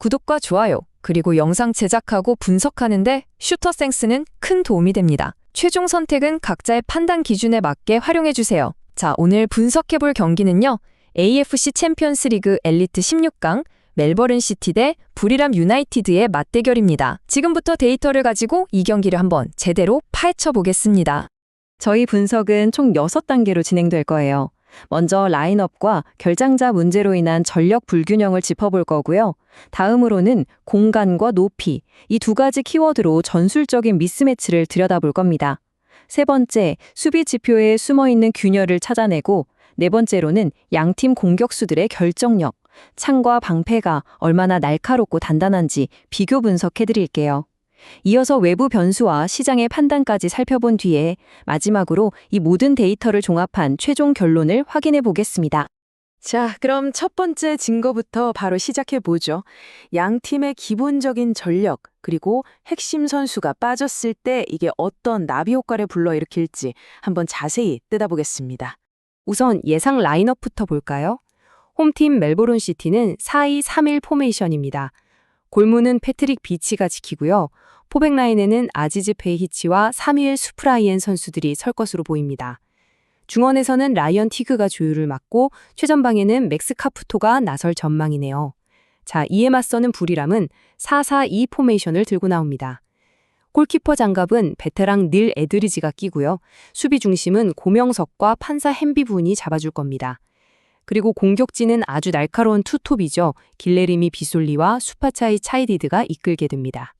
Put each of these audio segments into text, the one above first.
구독과 좋아요, 그리고 영상 제작하고 분석하는데 슈터센스는 큰 도움이 됩니다. 최종 선택은 각자의 판단 기준에 맞게 활용해주세요. 자, 오늘 분석해볼 경기는요. AFC 챔피언스 리그 엘리트 16강 멜버른 시티 대 부리람 유나이티드의 맞대결입니다. 지금부터 데이터를 가지고 이 경기를 한번 제대로 파헤쳐 보겠습니다. 저희 분석은 총 6단계로 진행될 거예요. 먼저 라인업과 결장자 문제로 인한 전력 불균형을 짚어볼 거고요. 다음으로는 공간과 높이, 이 두 가지 키워드로 전술적인 미스매치를 들여다볼 겁니다. 세 번째, 수비 지표에 숨어있는 균열을 찾아내고, 네 번째로는 양팀 공격수들의 결정력, 창과 방패가 얼마나 날카롭고 단단한지 비교 분석해드릴게요. 이어서 외부 변수와 시장의 판단까지 살펴본 뒤에 마지막으로 이 모든 데이터를 종합한 최종 결론을 확인해 보겠습니다. 자, 그럼 첫 번째 증거부터 바로 시작해 보죠. 양 팀의 기본적인 전력, 그리고 핵심 선수가 빠졌을 때 이게 어떤 나비 효과를 불러일으킬지 한번 자세히 뜯어보겠습니다. 우선 예상 라인업부터 볼까요? 홈팀 멜버른 시티는 4-2-3-1 포메이션입니다. 골문은 패트릭 비치가 지키고요. 포백 라인에는 아지즈 페이히치와 사뮤엘 수프라이엔 선수들이 설 것으로 보입니다. 중원에서는 라이언 티그가 조율을 맡고 최전방에는 맥스 카프토가 나설 전망이네요. 자, 이에 맞서는 부리람은 4-4-2 포메이션을 들고 나옵니다. 골키퍼 장갑은 베테랑 닐 에드리지가 끼고요. 수비 중심은 고명석과 판사 햄비분이 잡아줄 겁니다. 그리고 공격진은 아주 날카로운 투톱이죠. 길레리미 비솔리와 수파차이 차이디드가 이끌게 됩니다.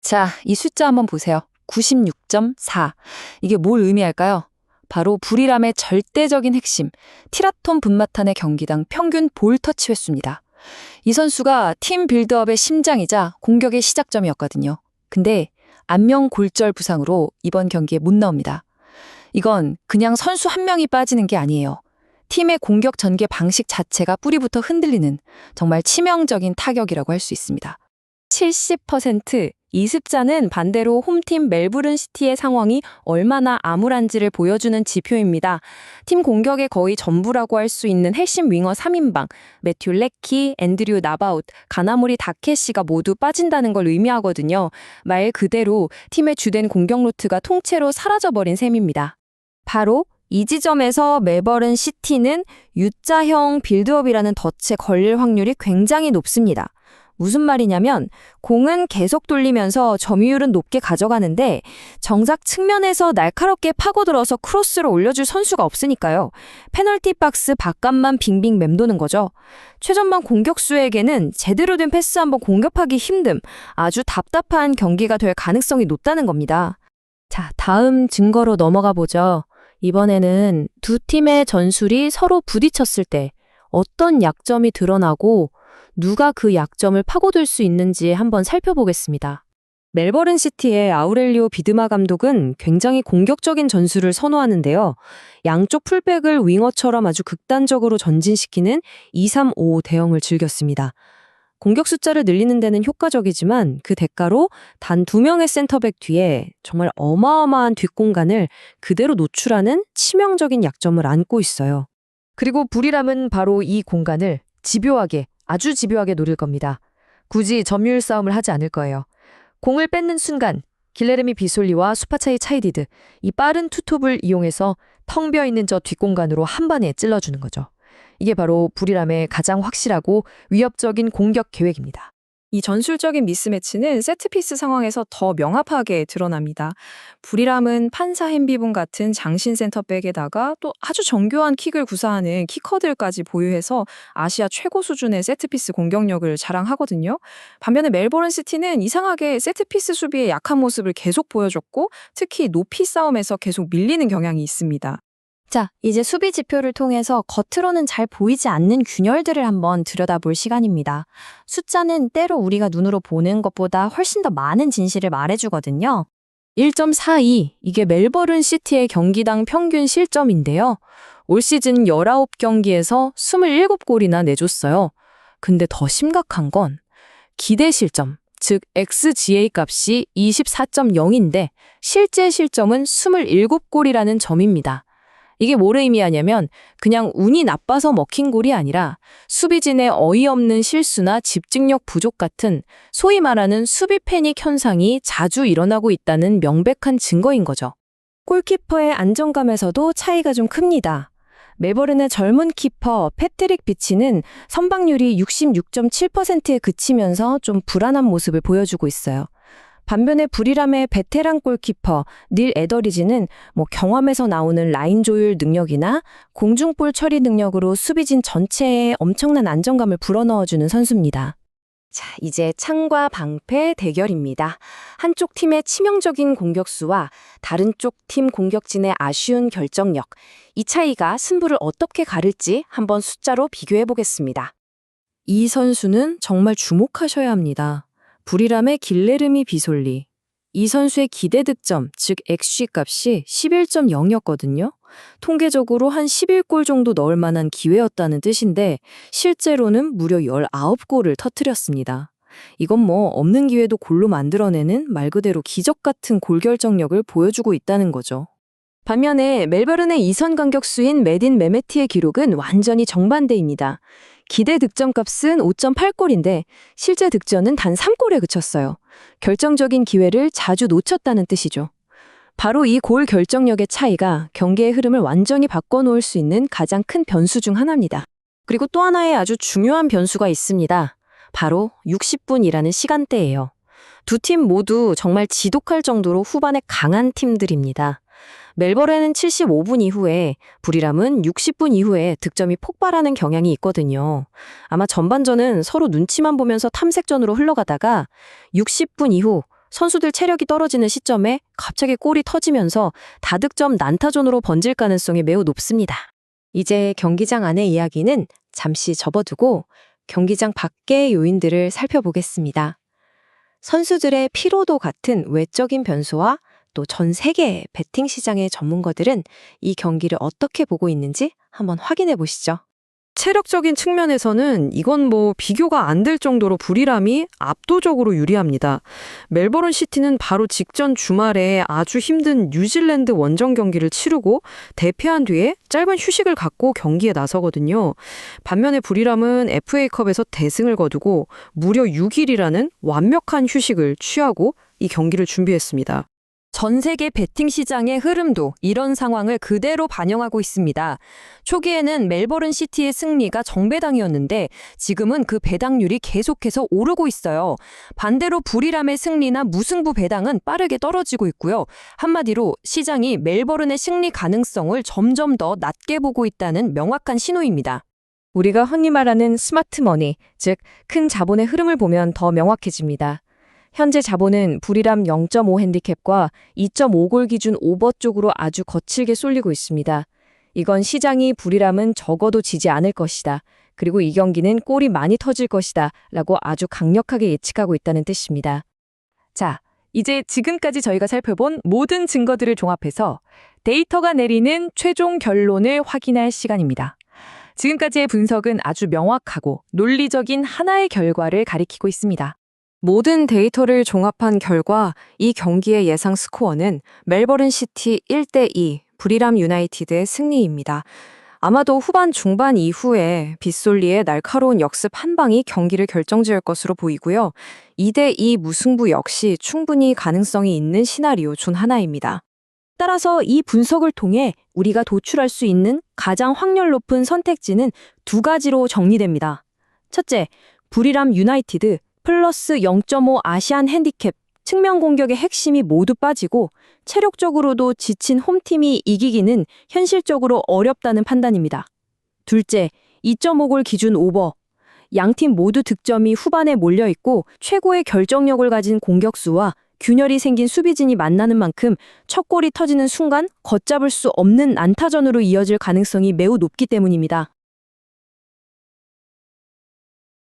자, 이 숫자 한번 보세요. 96.4. 이게 뭘 의미할까요? 바로 부리람의 절대적인 핵심, 티라톤 분마탄의 경기당 평균 볼 터치 횟수입니다. 이 선수가 팀 빌드업의 심장이자 공격의 시작점이었거든요. 근데 안면 골절 부상으로 이번 경기에 못 나옵니다. 이건 그냥 선수 한 명이 빠지는 게 아니에요. 팀의 공격 전개 방식 자체가 뿌리부터 흔들리는 정말 치명적인 타격이라고 할 수 있습니다. 70%, 이 숫자는 반대로 홈팀 멜버른 시티의 상황이 얼마나 암울한지를 보여주는 지표입니다. 팀 공격의 거의 전부라고 할 수 있는 핵심 윙어 3인방, 매튜 레키, 앤드류 나바웃, 가나모리 다케시가 모두 빠진다는 걸 의미하거든요. 말 그대로 팀의 주된 공격 루트가 통째로 사라져버린 셈입니다. 바로 이 지점에서 멜버른 시티는 U자형 빌드업이라는 덫에 걸릴 확률이 굉장히 높습니다. 무슨 말이냐면 공은 계속 돌리면서 점유율은 높게 가져가는데 정작 측면에서 날카롭게 파고들어서 크로스를 올려줄 선수가 없으니까요. 페널티 박스 바깥만 빙빙 맴도는 거죠. 최전방 공격수에게는 제대로 된 패스 한번 공격하기 힘듦, 아주 답답한 경기가 될 가능성이 높다는 겁니다. 자, 다음 증거로 넘어가 보죠. 이번에는 두 팀의 전술이 서로 부딪혔을 때 어떤 약점이 드러나고 누가 그 약점을 파고들 수 있는지 한번 살펴보겠습니다. 멜버른 시티의 아우렐리오 비드마 감독은 굉장히 공격적인 전술을 선호하는데요. 양쪽 풀백을 윙어처럼 아주 극단적으로 전진시키는 2-3-5 대형을 즐겼습니다. 공격 숫자를 늘리는 데는 효과적이지만 그 대가로 단 2명의 센터백 뒤에 정말 어마어마한 뒷공간을 그대로 노출하는 치명적인 약점을 안고 있어요. 그리고 부리람은 바로 이 공간을 집요하게, 아주 집요하게 노릴 겁니다. 굳이 점유율 싸움을 하지 않을 거예요. 공을 뺏는 순간 길레르미 비솔리와 수파차이 차이디드, 이 빠른 투톱을 이용해서 텅 비어있는 저 뒷공간으로 한 번에 찔러주는 거죠. 이게 바로 부리람의 가장 확실하고 위협적인 공격 계획입니다. 이 전술적인 미스매치는 세트피스 상황에서 더 명확하게 드러납니다. 부리람은 판사 햄비분 같은 장신 센터백에다가 또 아주 정교한 킥을 구사하는 키커들까지 보유해서 아시아 최고 수준의 세트피스 공격력을 자랑하거든요. 반면에 멜버른 시티는 이상하게 세트피스 수비의 약한 모습을 계속 보여줬고 특히 높이 싸움에서 계속 밀리는 경향이 있습니다. 자, 이제 수비 지표를 통해서 겉으로는 잘 보이지 않는 균열들을 한번 들여다볼 시간입니다. 숫자는 때로 우리가 눈으로 보는 것보다 훨씬 더 많은 진실을 말해주거든요. 1.42, 이게 멜버른 시티의 경기당 평균 실점인데요. 올 시즌 19경기에서 27골이나 내줬어요. 근데 더 심각한 건 기대 실점, 즉 XGA 값이 24.0인데 실제 실점은 27골이라는 점입니다. 이게 뭘 의미하냐면 그냥 운이 나빠서 먹힌 골이 아니라 수비진의 어이없는 실수나 집중력 부족 같은 소위 말하는 수비 패닉 현상이 자주 일어나고 있다는 명백한 증거인 거죠. 골키퍼의 안정감에서도 차이가 좀 큽니다. 멜버른의 젊은 키퍼 패트릭 비치는 선방률이 66.7%에 그치면서 좀 불안한 모습을 보여주고 있어요. 반면에 불이람의 베테랑 골키퍼 닐 에더리지는 경험에서 나오는 라인 조율 능력이나 공중볼 처리 능력으로 수비진 전체에 엄청난 안정감을 불어넣어주는 선수입니다. 자, 이제 창과 방패 대결입니다. 한쪽 팀의 치명적인 공격수와 다른 쪽 팀 공격진의 아쉬운 결정력. 이 차이가 승부를 어떻게 가를지 한번 숫자로 비교해 보겠습니다. 이 선수는 정말 주목하셔야 합니다. 불이람의 길레르미 비솔리. 이 선수의 기대 득점, 즉 XG 값이 11.0였거든요. 통계적으로 한 11골 정도 넣을 만한 기회였다는 뜻인데 실제로는 무려 19골을 터뜨렸습니다. 이건 없는 기회도 골로 만들어내는 말 그대로 기적 같은 골 결정력을 보여주고 있다는 거죠. 반면에 멜버른의 이선 공격수인 메딘 메메티의 기록은 완전히 정반대입니다. 기대 득점값은 5.8골인데 실제 득점은 단 3골에 그쳤어요. 결정적인 기회를 자주 놓쳤다는 뜻이죠. 바로 이 골 결정력의 차이가 경기의 흐름을 완전히 바꿔놓을 수 있는 가장 큰 변수 중 하나입니다. 그리고 또 하나의 아주 중요한 변수가 있습니다. 바로 60분이라는 시간대예요. 두 팀 모두 정말 지독할 정도로 후반에 강한 팀들입니다. 멜버른은 75분 이후에, 불이람은 60분 이후에 득점이 폭발하는 경향이 있거든요. 아마 전반전은 서로 눈치만 보면서 탐색전으로 흘러가다가 60분 이후 선수들 체력이 떨어지는 시점에 갑자기 골이 터지면서 다득점 난타전으로 번질 가능성이 매우 높습니다. 이제 경기장 안의 이야기는 잠시 접어두고 경기장 밖의 요인들을 살펴보겠습니다. 선수들의 피로도 같은 외적인 변수와 또 전 세계 베팅 시장의 전문가들은 이 경기를 어떻게 보고 있는지 한번 확인해 보시죠. 체력적인 측면에서는 이건 비교가 안 될 정도로 불이람이 압도적으로 유리합니다. 멜버른 시티는 바로 직전 주말에 아주 힘든 뉴질랜드 원정 경기를 치르고 대패한 뒤에 짧은 휴식을 갖고 경기에 나서거든요. 반면에 불이람은 FA컵에서 대승을 거두고 무려 6일이라는 완벽한 휴식을 취하고 이 경기를 준비했습니다. 전 세계 베팅 시장의 흐름도 이런 상황을 그대로 반영하고 있습니다. 초기에는 멜버른 시티의 승리가 정배당이었는데 지금은 그 배당률이 계속해서 오르고 있어요. 반대로 불이람의 승리나 무승부 배당은 빠르게 떨어지고 있고요. 한마디로 시장이 멜버른의 승리 가능성을 점점 더 낮게 보고 있다는 명확한 신호입니다. 우리가 흔히 말하는 스마트 머니, 즉 큰 자본의 흐름을 보면 더 명확해집니다. 현재 자본은 불이람 0.5 핸디캡과 2.5골 기준 오버 쪽으로 아주 거칠게 쏠리고 있습니다. 이건 시장이 불이람은 적어도 지지 않을 것이다. 그리고 이 경기는 골이 많이 터질 것이다. 라고 아주 강력하게 예측하고 있다는 뜻입니다. 자, 이제 지금까지 저희가 살펴본 모든 증거들을 종합해서 데이터가 내리는 최종 결론을 확인할 시간입니다. 지금까지의 분석은 아주 명확하고 논리적인 하나의 결과를 가리키고 있습니다. 모든 데이터를 종합한 결과 이 경기의 예상 스코어는 멜버른 시티 1대2 불이람 유나이티드의 승리입니다. 아마도 후반 중반 이후에 빗솔리의 날카로운 역습 한 방이 경기를 결정지을 것으로 보이고요. 2대2 무승부 역시 충분히 가능성이 있는 시나리오 중 하나입니다. 따라서 이 분석을 통해 우리가 도출할 수 있는 가장 확률 높은 선택지는 두 가지로 정리됩니다. 첫째, 불이람 유나이티드 플러스 0.5 아시안 핸디캡, 측면 공격의 핵심이 모두 빠지고 체력적으로도 지친 홈팀이 이기기는 현실적으로 어렵다는 판단입니다. 둘째, 2.5골 기준 오버. 양팀 모두 득점이 후반에 몰려있고 최고의 결정력을 가진 공격수와 균열이 생긴 수비진이 만나는 만큼 첫 골이 터지는 순간 걷잡을 수 없는 난타전으로 이어질 가능성이 매우 높기 때문입니다.